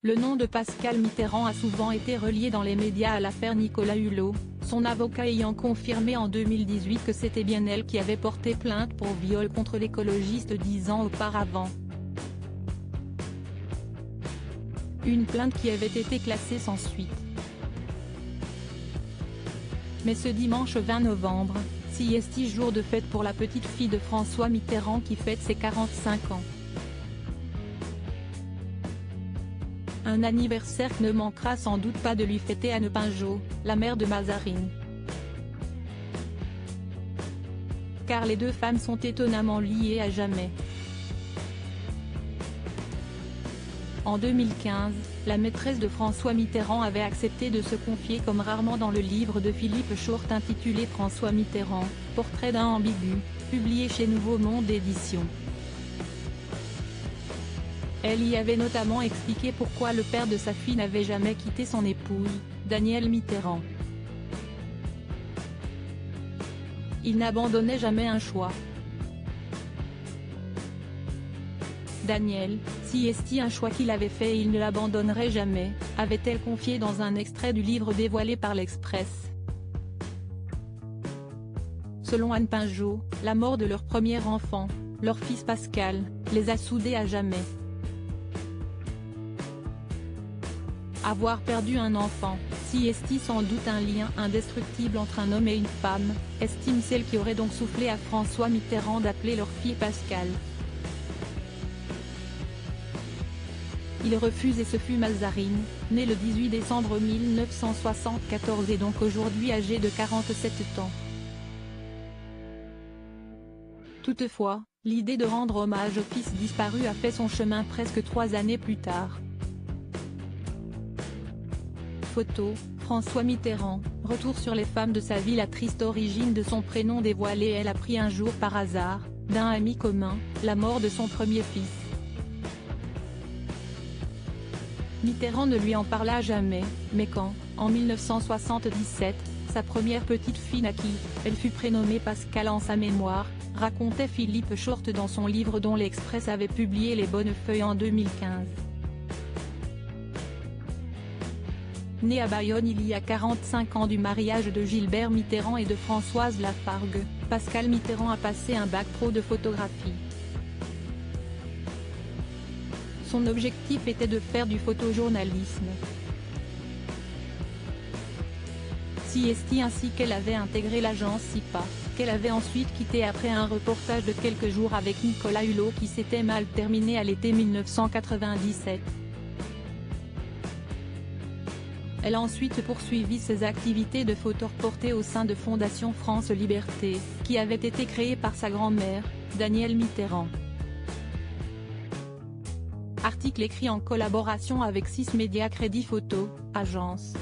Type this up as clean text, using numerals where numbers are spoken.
Le nom de Pascale Mitterrand a souvent été relié dans les médias à l'affaire Nicolas Hulot, son avocat ayant confirmé en 2018 que c'était bien elle qui avait porté plainte pour viol contre l'écologiste 10 ans auparavant. Une plainte qui avait été classée sans suite. Mais ce dimanche 20 novembre, siesti jour de fête pour la petite fille de François Mitterrand qui fête ses 45 ans. Un anniversaire que ne manquera sans doute pas de lui fêter Anne Pinjot, la mère de Mazarine. Car les deux femmes sont étonnamment liées à jamais. En 2015, la maîtresse de François Mitterrand avait accepté de se confier comme rarement dans le livre de Philippe Chaurt intitulé François Mitterrand, portrait d'un ambigu, publié chez Nouveau Monde Éditions. Elle y avait notamment expliqué pourquoi le père de sa fille n'avait jamais quitté son épouse, Danielle Mitterrand. Il n'abandonnait jamais un choix. Danielle, siesti un choix qu'il avait fait et il ne l'abandonnerait jamais, avait-elle confié dans un extrait du livre dévoilé par l'Express. Selon Anne Pinjot, la mort de leur premier enfant, leur fils Pascal, les a soudés à jamais. Avoir perdu un enfant, siesti sans doute un lien indestructible entre un homme et une femme, estime celle qui aurait donc soufflé à François Mitterrand d'appeler leur fille Pascal. Il refuse et ce fut Mazarine, née le 18 décembre 1974 et donc aujourd'hui âgée de 47 ans. Toutefois, l'idée de rendre hommage au fils disparu a fait son chemin presque 3 années plus tard. Photo, François Mitterrand, retour sur les femmes de sa vie. La triste origine de son prénom dévoilée. Elle apprit un jour par hasard, d'un ami commun, la mort de son premier fils. Mitterrand ne lui en parla jamais, mais quand, en 1977, sa première petite fille naquit, elle fut prénommée Pascal en sa mémoire, racontait Philippe Chaurt dans son livre dont l'Express avait publié les bonnes feuilles en 2015. Née à Bayonne il y a 45 ans du mariage de Gilbert Mitterrand et de Françoise Lafargue, Pascale Mitterrand a passé un bac pro de photographie. Son objectif était de faire du photojournalisme. Siesti ainsi qu'elle avait intégré l'agence SIPA, qu'elle avait ensuite quitté après un reportage de quelques jours avec Nicolas Hulot qui s'était mal terminé à l'été 1997. Elle a ensuite poursuivi ses activités de photoreporter au sein de Fondation France Liberté, qui avait été créée par sa grand-mère, Danielle Mitterrand. Article écrit en collaboration avec 6 Médias Crédit Photo, agence.